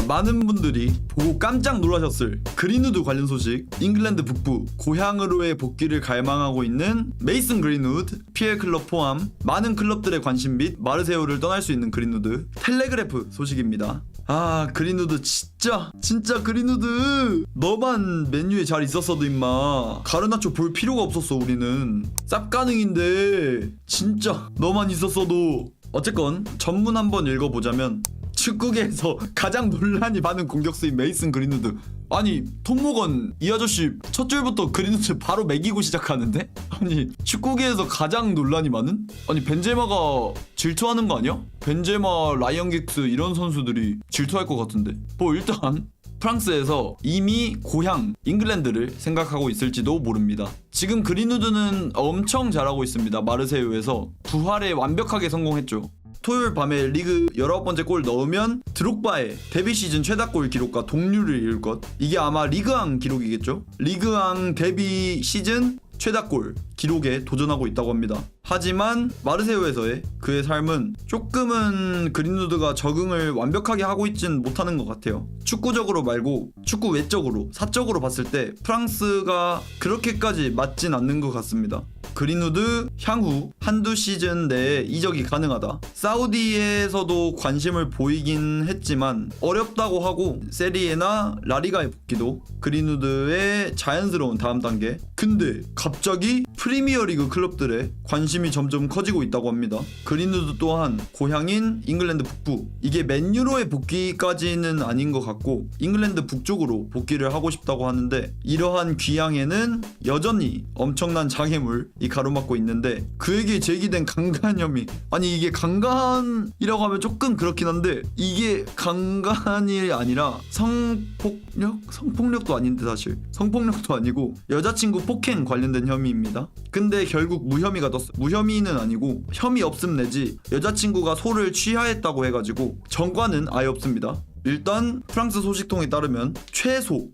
많은 분들이 보고 깜짝 놀라셨을 그린우드 관련 소식. 잉글랜드 북부 고향으로의 복귀를 갈망하고 있는 메이슨 그린우드, PL 클럽 포함 많은 클럽들의 관심 및 마르세유를 떠날 수 있는 그린우드. 텔레그래프 소식입니다. 아, 그린우드 진짜 그린우드 너만 맨유에 잘 있었어도 임마 가르나초 볼 필요가 없었어. 우리는 쌉가능인데 진짜 너만 있었어도. 어쨌건 전문 한번 읽어보자면 축구계에서 가장 논란이 많은 공격수인 메이슨 그린우드. 아니 톰 모건 이 아저씨 첫 줄부터 그린우드 바로 매기고 시작하는데? 아니 축구계에서 가장 논란이 많은? 아니 벤제마가 질투하는 거 아니야? 벤제마, 라이언 긱스 이런 선수들이 질투할 것 같은데. 뭐 일단 프랑스에서 이미 고향 잉글랜드를 생각하고 있을지도 모릅니다. 지금 그린우드는 엄청 잘하고 있습니다. 마르세유에서 부활에 완벽하게 성공했죠. 토요일 밤에 리그 19번째 골 넣으면 드록바의 데뷔 시즌 최다골 기록과 동률을 이룰 것. 이게 아마 리그왕 기록이겠죠? 리그왕 데뷔 시즌 최다골 기록에 도전하고 있다고 합니다. 하지만 마르세유에서의 그의 삶은 조금은 그린우드가 적응을 완벽하게 하고 있진 못하는 것 같아요. 축구적으로 말고 축구 외적으로, 사적으로 봤을 때 프랑스가 그렇게까지 맞진 않는 것 같습니다. 그린우드 향후 한두 시즌 내에 이적이 가능하다. 사우디에서도 관심을 보이긴 했지만 어렵다고 하고 세리에나 라리가의 복귀도 그린우드의 자연스러운 다음 단계. 근데 갑자기 프리미어리그 클럽들의 관심이 점점 커지고 있다고 합니다. 그린우드 또한 고향인 잉글랜드 북부, 이게 맨유로의 복귀까지는 아닌 것 같고 잉글랜드 북쪽으로 복귀를 하고 싶다고 하는데, 이러한 귀향에는 여전히 엄청난 장애물이 가로막고 있는데 그에게 제기된 강간 혐의. 아니 이게 강간이라고 하면 조금 그렇긴 한데 이게 강간이 아니라 성폭력도 아닌데, 사실 성폭력도 아니고 여자친구 폭행 관련된 혐의입니다. 근데 결국 무혐의가 떴어요. 무혐의는 아니고 혐의 없음 내지 여자친구가 소를 취하했다고 해가지고 전과는 아예 없습니다. 일단 프랑스 소식통에 따르면 최소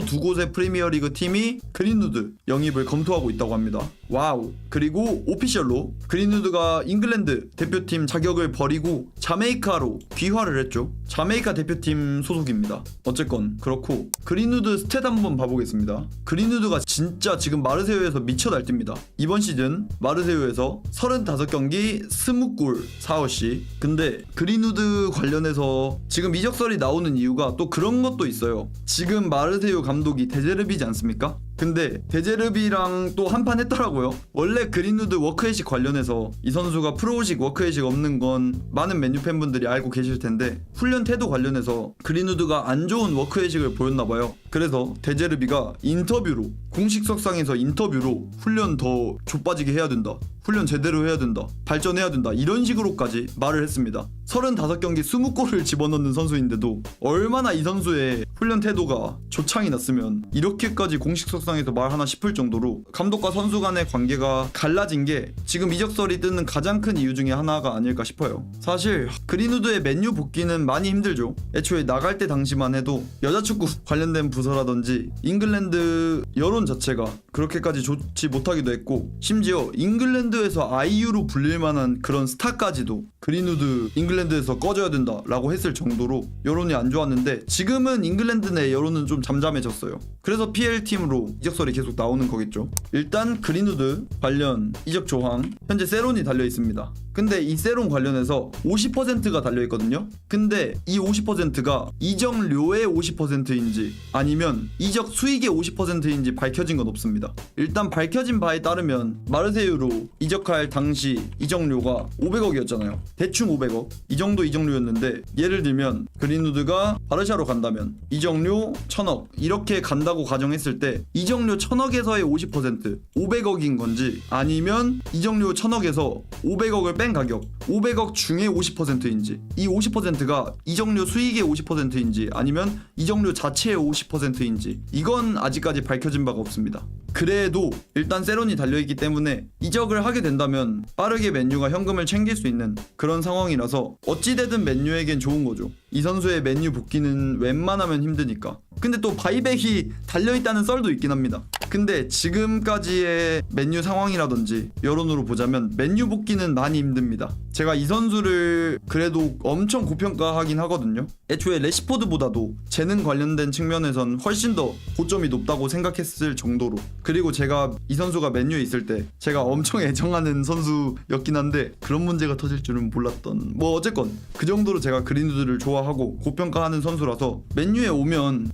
두 곳의 프리미어리그 팀이 그린우드 영입을 검토하고 있다고 합니다. 와우. 그리고 오피셜로 그린우드가 잉글랜드 대표팀 자격을 버리고 자메이카로 귀화를 했죠. 자메이카 대표팀 소속입니다. 어쨌건 그렇고 그린우드 스탯 한번 봐보겠습니다. 그린우드가 진짜 지금 마르세유에서 미쳐 날뜁니다. 이번 시즌 마르세유에서 35경기 20골 4어시. 근데 그린우드 관련해서 지금 이적설이 나오는 이유가 또 그런 것도 있어요. 지금 마르세유 감독이 데제르비지 않습니까? 근데 데제르비랑 또 한판 했더라고요. 원래 그린우드 워크에식 관련해서 이 선수가 프로식 워크에식 없는 건 많은 맨유 팬분들이 알고 계실 텐데, 훈련 태도 관련해서 그린우드가 안 좋은 워크에식을 보였나봐요. 그래서 데제르비가 인터뷰로, 공식석상에서 인터뷰로 훈련 더 좆빠지게 해야 된다, 훈련 제대로 해야 된다, 발전해야 된다, 이런 식으로까지 말을 했습니다. 35경기 20골을 집어넣는 선수인데도 얼마나 이 선수의 훈련 태도가 조창이 났으면 이렇게까지 공식석상에서 말하나 싶을 정도로 감독과 선수 간의 관계가 갈라진 게 지금 이적설이 뜨는 가장 큰 이유 중에 하나가 아닐까 싶어요. 사실 그린우드의 맨유 복귀는 많이 힘들죠. 애초에 나갈 때 당시만 해도 여자축구 관련된 부서라든지 잉글랜드 여론 자체가 그렇게까지 좋지 못하기도 했고, 심지어 잉글랜드에서 아이유로 불릴 만한 그런 스타까지도 그린우드 잉글랜드에서 꺼져야 된다 라고 했을 정도로 여론이 안 좋았는데, 지금은 잉글랜드 내 여론은 좀 잠잠해졌어요. 그래서 PL팀으로 이적설이 계속 나오는 거겠죠. 일단 그린우드 관련 이적 조항 현재 세론이 달려있습니다. 근데 이 세론 관련해서 50%가 달려있거든요. 근데 이 50%가 이적료의 50%인지 아니면 이적 수익의 50%인지 밝혀진 건 없습니다. 일단 밝혀진 바에 따르면 마르세유로 이적할 당시 이적료가 500억이었잖아요. 대충 500억 이 정도 이적료였는데, 예를 들면 그린우드가 바르샤로 간다면 이적료 1000억 이렇게 간다고 가정했을 때 이적료 1000억에서의 50% 500억인 건지, 아니면 이적료 1000억에서 500억을 뺀 가격 500억 중에 50%인지, 이 50%가 이적료 수익의 50%인지 아니면 이적료 자체의 50%인지, 이건 아직까지 밝혀진 바가 없습니다. 그래도 일단 세론이 달려있기 때문에 이적을 하게 된다면 빠르게 맨유가 현금을 챙길 수 있는 그런 상황이라서 어찌되든 맨유에겐 좋은 거죠. 이 선수의 맨유 복귀는 웬만하면 힘드니까. 근데 또 바이백이 달려있다는 썰도 있긴 합니다. 근데 지금까지의 맨유 상황이라든지 여론으로 보자면 맨유 복귀는 많이 힘듭니다. 제가 이 선수를 그래도 엄청 고평가하긴 하거든요. 애초에 레시포드보다도 재능 관련된 측면에선 훨씬 더 고점이 높다고 생각했을 정도로. 그리고 제가 이 선수가 맨유에 있을 때 제가 엄청 애정하는 선수였긴 한데 그런 문제가 터질 줄은 몰랐던, 뭐 어쨌건 그 정도로 제가 그린우드를 좋아하고 고평가하는 선수라서 맨유에 오면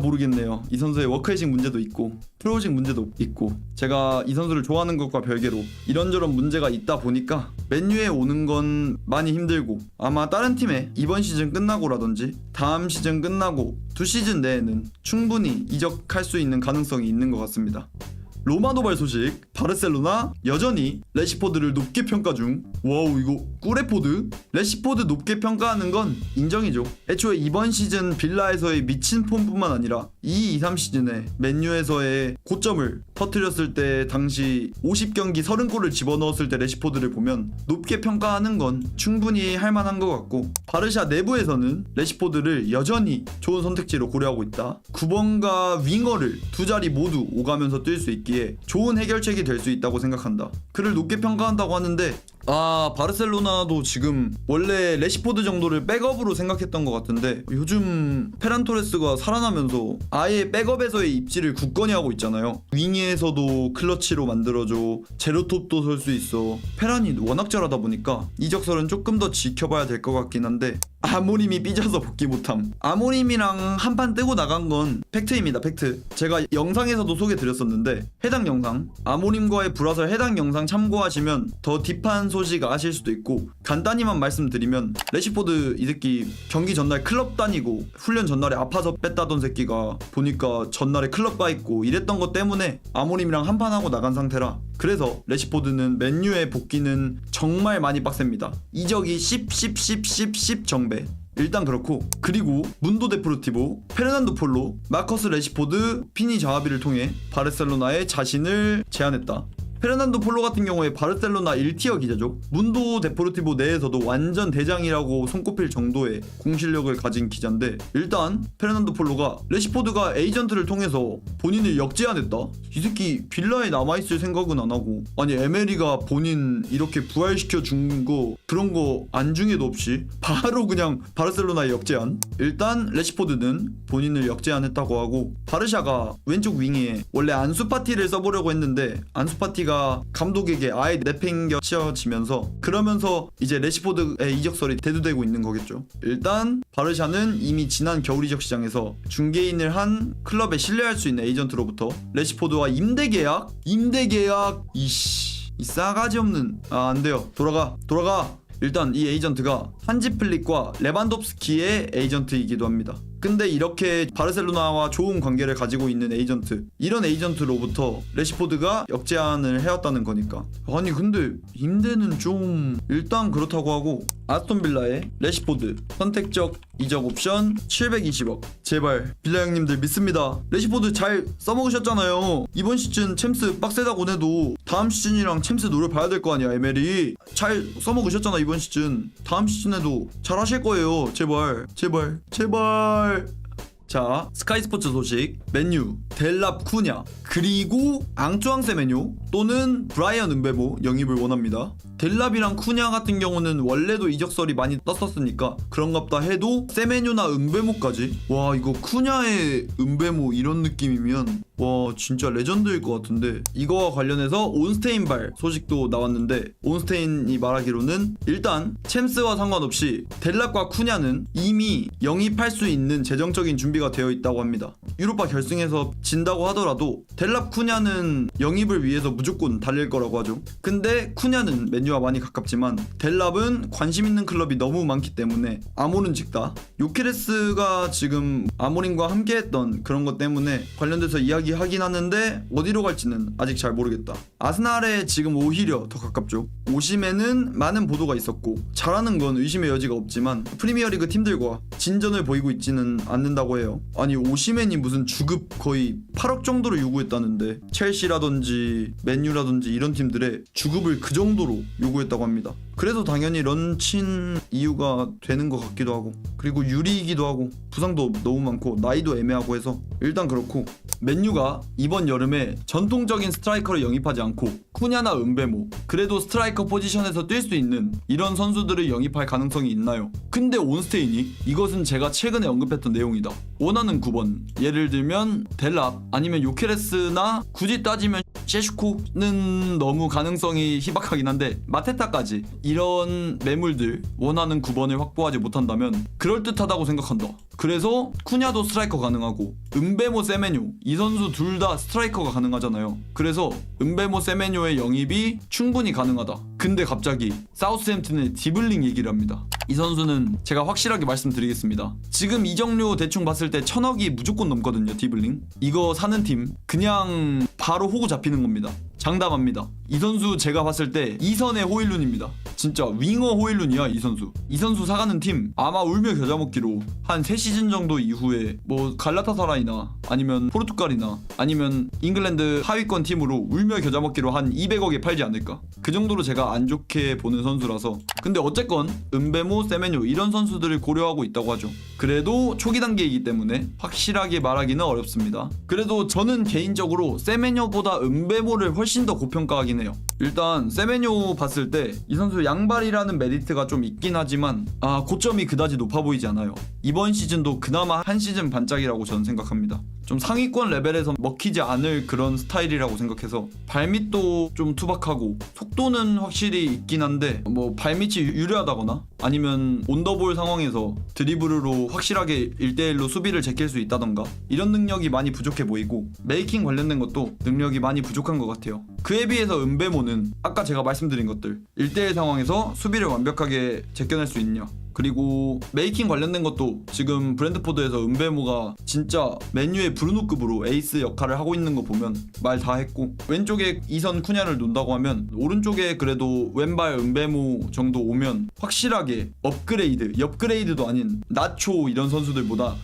모르겠네요. 이 선수의 워크에식 문제도 있고 프로식 문제도 있고 제가 이 선수를 좋아하는 것과 별개로 이런저런 문제가 있다 보니까 맨유에 오는 건 많이 힘들고, 아마 다른 팀에 이번 시즌 끝나고라든지 다음 시즌 끝나고 2시즌 내에는 충분히 이적할 수 있는 가능성이 있는 것 같습니다. 로마 도발 소식, 바르셀로나 여전히 레시포드를 높게 평가 중. 와우, 이거 꾸레포드? 레시포드 높게 평가하는 건 인정이죠. 애초에 이번 시즌 빌라에서의 미친 폼뿐만 아니라 2-2-3 시즌에 맨유에서의 고점을 터뜨렸을 때 당시 50경기 30골을 집어넣었을 때 레시포드를 보면 높게 평가하는 건 충분히 할만한 것 같고, 바르샤 내부에서는 레시포드를 여전히 좋은 선택지로 고려하고 있다. 9번과 윙어를 두 자리 모두 오가면서 뛸 수 있기에 좋은 해결책이 될 수 있다고 생각한다. 그를 높게 평가한다고 하는데 바르셀로나도 지금 원래 레시포드 정도를 백업으로 생각했던 것 같은데 요즘 페란 토레스가 살아나면서 아예 백업에서의 입지를 굳건히 하고 있잖아요. 윙에서도 클러치로 만들어줘, 제로톱도 설 수 있어. 페란이 워낙 잘하다 보니까 이적설은 조금 더 지켜봐야 될 것 같긴 한데, 아모림이 삐져서 복귀 못함. 아모림이랑 한판 뜨고 나간 건 팩트입니다. 팩트. 제가 영상에서도 소개드렸었는데 해당 영상, 아모림과의 불화설 해당 영상 참고하시면 더 딥한 소식 아실 수도 있고, 간단히만 말씀드리면 레시포드 이 새끼 경기 전날 클럽 다니고 훈련 전날에 아파서 뺐다던 새끼가 보니까 전날에 클럽 가 있고 이랬던 것 때문에 아모림이랑 한판 하고 나간 상태라, 그래서 레시포드는 맨유의 복귀는 정말 많이 빡셉니다. 이적이 10 정배. 일단 그렇고, 그리고 문도 데포르티보, 페르난도 폴로, 마커스 레시포드, 피니 자하비를 통해 바르셀로나에 자신을 제안했다. 페르난도 폴로 같은 경우에 바르셀로나 1티어 기자죠. 문도 데포르티보 내에서도 완전 대장이라고 손꼽힐 정도의 공실력을 가진 기자인데, 일단 페르난도 폴로가 레시포드가 에이전트를 통해서 본인을 역제안했다? 이 새끼 빌라에 남아있을 생각은 안 하고, 아니 에메리가 본인 이렇게 부활시켜 준 거 그런 거 안중에도 없이 바로 그냥 바르셀로나에 역제안. 일단 레시포드는 본인을 역제안했다고 하고, 바르샤가 왼쪽 윙에 원래 안수파티를 써보려고 했는데 안수파티가 감독에게 아예 내팽겨 치어지면서, 그러면서 이제 레시포드의 이적설이 대두되고 있는 거겠죠. 일단 바르샤는 이미 지난 겨울 이적 시장에서 중개인을 한 클럽에 신뢰할 수 있는 에이전트로부터 레시포드와 임대계약 이 싸가지 없는, 안 돼요. 돌아가. 일단 이 에이전트가 한지 플릭과 레반도프스키의 에이전트이기도 합니다. 근데 이렇게 바르셀로나와 좋은 관계를 가지고 있는 에이전트, 이런 에이전트로부터 레시포드가 역제안을 해왔다는 거니까, 아니 근데 임대는 좀 일단 그렇다고 하고, 아스톤빌라의 레시포드 선택적 이적 옵션 720억. 제발 빌라 형님들 믿습니다. 레시포드 잘 써먹으셨잖아요. 이번 시즌 챔스 빡세다고 해도 다음 시즌이랑 챔스 노려봐야 될 거 아니야. 에메리 잘 써먹으셨잖아. 이번 시즌 다음 시즌에도 잘 하실 거예요. 제발. 자, 스카이스포츠 소식, 맨유 델랍 쿠냐 그리고 앙투앙 세메뇨 또는 브라이언 은베모 영입을 원합니다. 델랍이랑 쿠냐 같은 경우는 원래도 이적설이 많이 떴었으니까 그런갑다 해도 세메뇨나 은베모까지, 와 이거 쿠냐의 은베모 이런 느낌이면 와 진짜 레전드일 것 같은데, 이거와 관련해서 온스테인발 소식도 나왔는데, 온스테인이 말하기로는 일단 챔스와 상관없이 델랍과 쿠냐는 이미 영입할 수 있는 재정적인 준비가 되어 있다고 합니다. 유로파 결승에서 진다고 하더라도 델랍 쿠냐는 영입을 위해서 무조건 달릴 거라고 하죠. 근데 쿠냐는 맨유와 많이 가깝지만 델랍은 관심 있는 클럽이 너무 많기 때문에 아모는 직다. 요케레스가 지금 아모린과 함께 했던 그런 것 때문에 관련돼서 이야기 이야기하긴 하는데 어디로 갈지는 아직 잘 모르겠다. 아스날에 지금 오히려 더 가깝죠. 오시멘은 많은 보도가 있었고 잘하는 건 의심의 여지가 없지만 프리미어리그 팀들과 진전을 보이고 있지는 않는다고 해요. 아니 오시멘이 무슨 주급 거의 8억 정도를 요구했다는데 첼시라든지 맨유라든지 이런 팀들의 주급을 그 정도로 요구했다고 합니다. 그래서 당연히 런친 이유가 되는 것 같기도 하고, 그리고 유리이기도 하고 부상도 너무 많고 나이도 애매하고 해서 일단 그렇고, 맨유가 이번 여름에 전통적인 스트라이커를 영입하지 않고 쿠냐나 은베모, 그래도 스트라이커 포지션에서 뛸 수 있는 이런 선수들을 영입할 가능성이 있나요? 근데 온스테인이 이것은 제가 최근에 언급했던 내용이다. 원하는 9번, 예를 들면 델랍 아니면 요케레스나 굳이 따지면 셰슈코는 너무 가능성이 희박하긴 한데 마테타까지 이런 매물들 원하는 9번을 확보하지 못한다면 그럴듯하다고 생각한다. 그래서 쿠냐도 스트라이커 가능하고 은베모 세메뇨 이 선수 둘 다 스트라이커가 가능하잖아요. 그래서 은베모 세메뇨의 영입이 충분히 가능하다. 근데 갑자기 사우스햄튼의 디블링 얘기를 합니다. 이 선수는 제가 확실하게 말씀드리겠습니다. 지금 이적료 대충 봤을 때 1000억이 무조건 넘거든요. 디블링 이거 사는 팀 그냥 바로 호구 잡히는 겁니다. 장담합니다. 이 선수 제가 봤을 때 2선의 호일룬입니다. 진짜 윙어 호일룬이야 이 선수. 이 선수 사가는 팀 아마 울며 겨자 먹기로 한 3시즌 정도 이후에 뭐 갈라타사라이나 아니면 포르투갈이나 아니면 잉글랜드 하위권 팀으로 울며 겨자 먹기로 한 200억에 팔지 않을까. 그 정도로 제가 안 좋게 보는 선수라서. 근데 어쨌건 은베모, 세메뇨 이런 선수들을 고려하고 있다고 하죠. 그래도 초기 단계이기 때문에 확실하게 말하기는 어렵습니다. 그래도 저는 개인적으로 세메뇨보다 은베모를 훨씬 더 고평가하긴 해요. 일단 세메뇨 봤을 때 이 선수 양발이라는 메리트가 좀 있긴 하지만 고점이 그다지 높아 보이지 않아요. 이번 시즌도 그나마 한 시즌 반짝이라고 저는 생각합니다. 좀 상위권 레벨에서 먹히지 않을 그런 스타일이라고 생각해서 발밑도 좀 투박하고 속도는 확실히 있긴 한데 뭐 발밑이 유리하다거나 아니면 온더볼 상황에서 드리블로 확실하게 1대1로 수비를 제낄 수 있다던가 이런 능력이 많이 부족해 보이고 메이킹 관련된 것도 능력이 많이 부족한 것 같아요. 그에 비해서 은베모는 아까 제가 말씀드린 것들 1대1 상황에서 수비를 완벽하게 제껴낼 수 있냐, 그리고 메이킹 관련된 것도 지금 브랜드포드에서 은베모가 진짜 맨유의 브루노급으로 에이스 역할을 하고 있는 거 보면 말 다 했고, 왼쪽에 2선 쿠냐를 놓는다고 하면 오른쪽에 그래도 왼발 은베모 정도 오면 확실하게 업그레이드도 아닌 나초 이런 선수들보다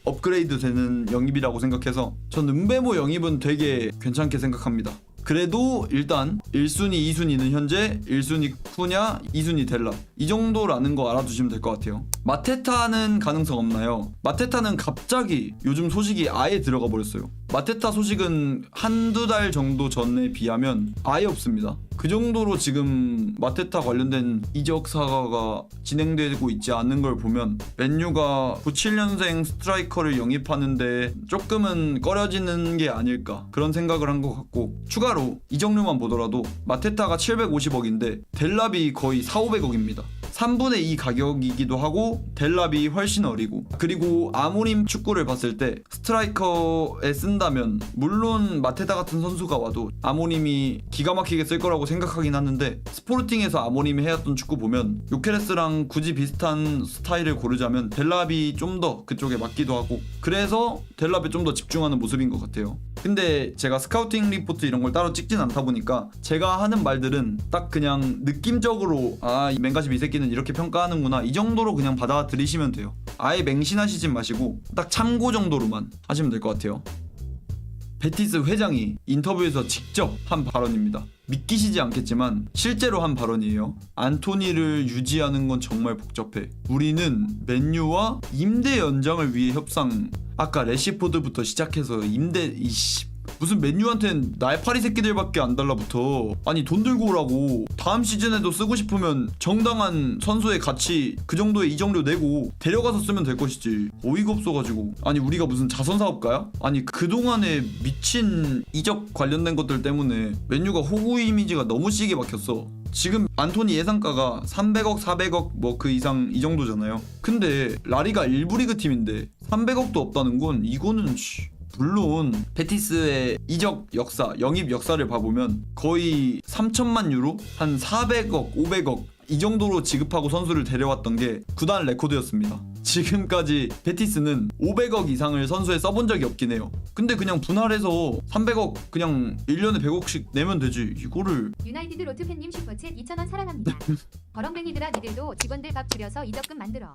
업그레이드 되는 영입이라고 생각해서 전 은베모 영입은 되게 괜찮게 생각합니다. 그래도 일단 1순위, 2순위는 현재 1순위 쿠냐, 2순위 델랍 이 정도라는 거 알아두시면 될 것 같아요. 마테타는 가능성 없나요? 마테타는 갑자기 요즘 소식이 아예 들어가 버렸어요. 마테타 소식은 한두 달 정도 전에 비하면 아예 없습니다. 그 정도로 지금 마테타 관련된 이적 사과가 진행되고 있지 않는 걸 보면 맨유가 97년생 스트라이커를 영입하는데 조금은 꺼려지는 게 아닐까 그런 생각을 한 것 같고, 추가로 이적료만 보더라도 마테타가 750억인데 델랍이 거의 4,500억입니다. 3분의 2 가격이기도 하고 델랍이 훨씬 어리고, 그리고 아모림 축구를 봤을 때 스트라이커에 쓴다면 물론 마테타 같은 선수가 와도 아모림이 기가 막히게 쓸 거라고 생각하긴 하는데, 스포르팅에서 아모림이 해왔던 축구 보면 요케레스랑 굳이 비슷한 스타일을 고르자면 델랍이 좀 더 그쪽에 맞기도 하고, 그래서 델랍에 좀 더 집중하는 모습인 것 같아요. 근데 제가 스카우팅 리포트 이런 걸 따로 찍진 않다 보니까 제가 하는 말들은 딱 그냥 느낌적으로 이 맹가십 이 새끼는 이렇게 평가하는구나 이 정도로 그냥 받아들이시면 돼요. 아예 맹신하시진 마시고 딱 참고 정도로만 하시면 될 것 같아요. 베티스 회장이 인터뷰에서 직접 한 발언입니다. 믿기시지 않겠지만 실제로 한 발언이에요. 안토니를 유지하는 건 정말 복잡해. 우리는 맨유와 임대 연장을 위해 협상. 아까 레시포드부터 시작해서 임대 무슨 맨유한텐 날파리 새끼들밖에 안 달라붙어. 아니 돈 들고 오라고. 다음 시즌에도 쓰고 싶으면 정당한 선수의 가치 그 정도의 이적료 내고 데려가서 쓰면 될 것이지. 어이가 없어가지고. 아니 우리가 무슨 자선사업가야? 아니 그동안에 미친 이적 관련된 것들 때문에 맨유가 호구 이미지가 너무 시게 박혔어. 지금 안토니 예상가가 300억 400억 뭐 그 이상 이 정도잖아요. 근데 라리가 1부 리그 팀인데 300억도 없다는 건 이거는 물론 베티스의 이적 역사, 영입 역사를 봐보면 거의 3천만 유로? 한 400억, 500억 이 정도로 지급하고 선수를 데려왔던 게 구단 레코드였습니다. 지금까지 베티스는 500억 이상을 선수에 써본 적이 없긴 해요. 근데 그냥 분할해서 300억 그냥 1년에 100억씩 내면 되지. 이거를 유나이티드 로트팬님 슈퍼챗 2,000원 사랑합니다. 거렁뱅이들아 니들도 직원들 밥 줄여서 이적금 만들어.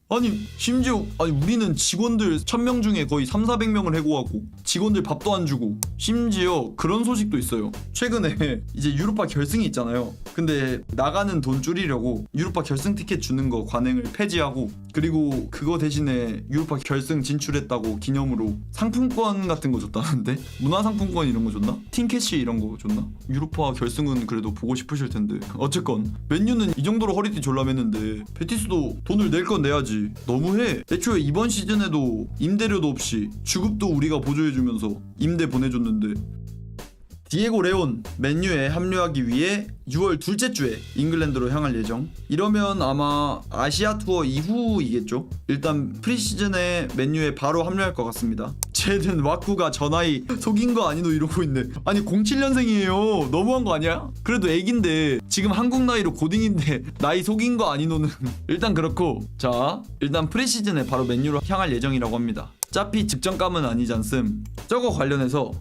아니 심지어 우리는 직원들 1000명 중에 거의 3,400명을 해고하고 직원들 밥도 안 주고 심지어 그런 소식도 있어요. 최근에 이제 유로파 결승이 있잖아요. 근데 나가는 돈 줄이려고 유로파 결승 티켓 주는 거 관행을 폐지하고 그리고 그거 대신에 유로파 결승 진출했다고 기념으로 상품권 같은 거 줬다는데 문화상품권 이런 거 줬나? 팀캐시 이런 거 줬나? 유로파 결승은 그래도 보고 싶으실 텐데 어쨌건 맨유는 이 정도로 허리띠 졸라맸는데 베티스도 돈을 낼 건 내야지. 너무해. 애초에 이번 시즌에도 임대료도 없이 주급도 우리가 보조해주면서 임대 보내줬는데 디에고 레온 맨유에 합류하기 위해 6월 둘째 주에 잉글랜드로 향할 예정. 이러면 아마 아시아 투어 이후이겠죠. 일단 프리시즌에 맨유에 바로 합류할 것 같습니다. 쟤는 와쿠가 저 나이 속인 거 아니노 이러고 있네. 아니 07년생이에요 너무한 거 아니야? 그래도 애긴데 지금 한국 나이로 고딩인데 나이 속인 거 아니노는 일단 그렇고 자 일단 프리시즌에 바로 맨유로 향할 예정이라고 합니다. 어차피 직전감은 아니잖음. 저거 관련해서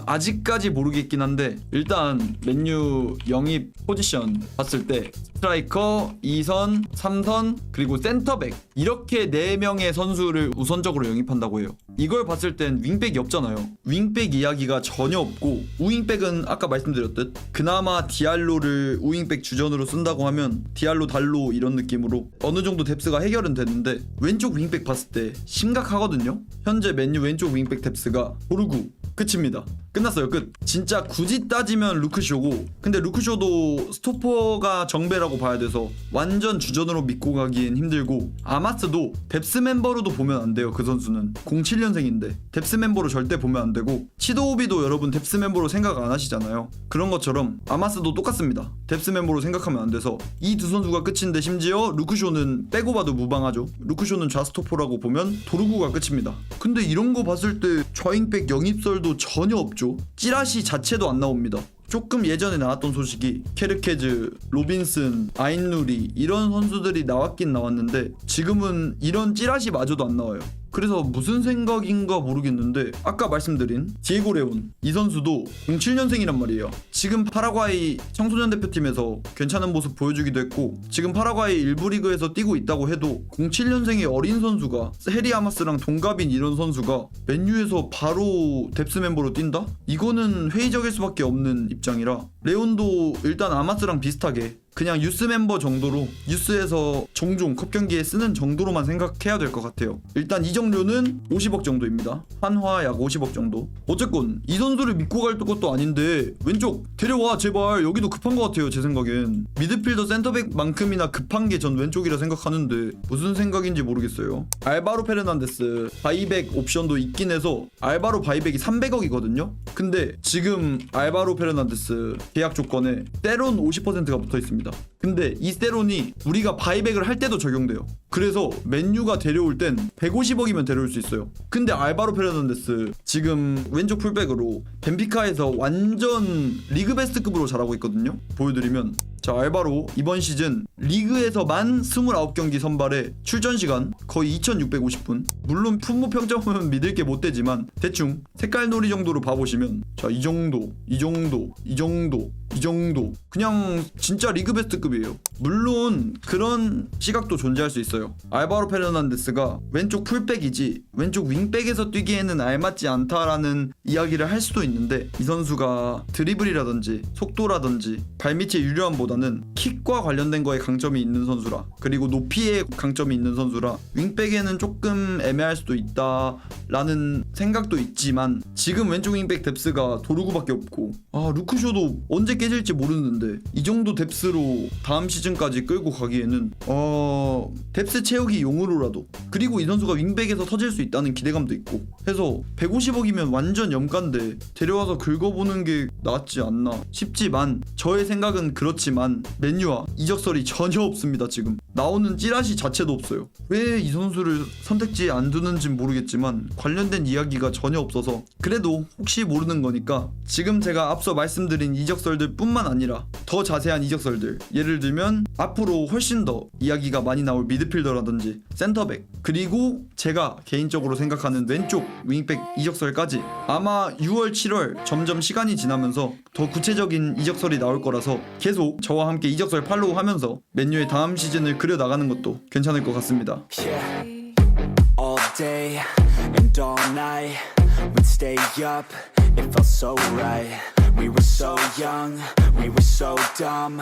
아직까지 모르겠긴 한데 일단 맨유 영입 포지션 봤을 때 스트라이커, 2선, 3선 그리고 센터백 이렇게 4명의 선수를 우선적으로 영입한다고 해요. 이걸 봤을 땐 윙백이 없잖아요. 윙백 이야기가 전혀 없고 우윙백은 아까 말씀드렸듯 그나마 디알로를 우윙백 주전으로 쓴다고 하면 디알로 달로 이런 느낌으로 어느 정도 뎁스가 해결은 되는데 왼쪽 윙백 봤을 때 심각하거든요. 현재 맨유 왼쪽 윙백 뎁스가 도르구 끝입니다. 끝났어요. 끝. 진짜 굳이 따지면 루크쇼고 근데 루크쇼도 스토퍼가 정배라고 봐야 돼서 완전 주전으로 믿고 가기엔 힘들고 아마스도 뎁스 멤버로도 보면 안 돼요. 그 선수는 07년생인데 뎁스 멤버로 절대 보면 안 되고 치도오비도 여러분 뎁스 멤버로 생각 안 하시잖아요. 그런 것처럼 아마스도 똑같습니다. 뎁스 멤버로 생각하면 안 돼서 이 두 선수가 끝인데 심지어 루크쇼는 빼고 봐도 무방하죠. 루크쇼는 좌스토퍼라고 보면 도르구가 끝입니다. 근데 이런 거 봤을 때 좌윙백 영입설도 전혀 없죠. 찌라시 자체도 안 나옵니다. 조금 예전에 나왔던 소식이 케르케즈, 로빈슨, 아인누리 이런 선수들이 나왔긴 나왔는데 지금은 이런 찌라시마저도 안 나와요. 그래서 무슨 생각인가 모르겠는데 아까 말씀드린 디에고 레온 이 선수도 07년생이란 말이에요. 지금 파라과이 청소년 대표팀에서 괜찮은 모습 보여주기도 했고 지금 파라과이 일부 리그에서 뛰고 있다고 해도 07년생의 어린 선수가 헤리 아마스랑 동갑인 이런 선수가 맨유에서 바로 뎁스 멤버로 뛴다? 이거는 회의적일 수밖에 없는 입장이라 레온도 일단 아마스랑 비슷하게 그냥 유스 멤버 정도로 유스에서 종종 컵 경기에 쓰는 정도로만 생각해야 될 것 같아요. 일단 이적료는 50억 정도입니다. 한화 약 50억 정도. 어쨌건 이 선수를 믿고 갈 것도 아닌데 왼쪽 데려와 제발. 여기도 급한 것 같아요 제 생각엔. 미드필더 센터백만큼이나 급한 게 전 왼쪽이라 생각하는데 무슨 생각인지 모르겠어요. 알바로 페르난데스 바이백 옵션도 있긴 해서 알바로 바이백이 300억이거든요. 근데 지금 알바로 페르난데스 계약 조건에 세론 50%가 붙어 있습니다. 근데 이 세론이 우리가 바이백을 할 때도 적용돼요. 그래서 맨유가 데려올 땐 150억이면 데려올 수 있어요. 근데 알바로 페르난데스 지금 왼쪽 풀백으로 벤피카에서 완전 리그 베스트급으로 잘하고 있거든요. 보여드리면 자 알바로 이번 시즌 리그에서만 29경기 선발에 출전 시간 거의 2650분. 물론 품무 평점은 믿을 게 못 되지만 대충 색깔 놀이 정도로 봐보시면 자 이 정도 그냥 진짜 리그 베스트급이에요. 물론 그런 시각도 존재할 수 있어요. 알바로 페르난데스가 왼쪽 풀백이지 왼쪽 윙백에서 뛰기에는 알맞지 않다라는 이야기를 할 수도 있는데 이 선수가 드리블이라든지 속도라든지 발밑의 유려함보다는 킥과 관련된 거에 강점이 있는 선수라 그리고 높이에 강점이 있는 선수라 윙백에는 조금 애매할 수도 있다라는 생각도 있지만 지금 왼쪽 윙백 뎁스가 도르구밖에 없고 루크쇼도 언제 깨질지 모르는데 이 정도 뎁스로 다음 시즌까지 끌고 가기에는 뎁스 채우기 용으로라도 그리고 이 선수가 윙백에서 터질 수 있다는 기대감도 있고 해서 150억이면 완전 염가인데 데려와서 긁어보는 게 낫지 않나 싶지만 저의 생각은 그렇지만 맨유와 이적설이 전혀 없습니다. 지금 나오는 찌라시 자체도 없어요. 왜 이 선수를 선택지에 안 두는진 모르겠지만 관련된 이야기가 전혀 없어서 그래도 혹시 모르는 거니까 지금 제가 앞서 말씀드린 이적설들 뿐만 아니라 더 자세한 이적설들, 예를 들면 앞으로 훨씬 더 이야기가 많이 나올 미드필더라든지 센터백, 그리고 제가 개인적으로 생각하는 왼쪽 윙백 이적설까지 아마 6월 7월 점점 시간이 지나면서 더 구체적인 이적설이 나올 거라서 계속 저와 함께 이적설 팔로우 하면서 맨유의 다음 시즌을 그려나가는 것도 괜찮을 것 같습니다. Yeah. All day and all night we'd stay up, it felt so right. We were so young, we were so dumb.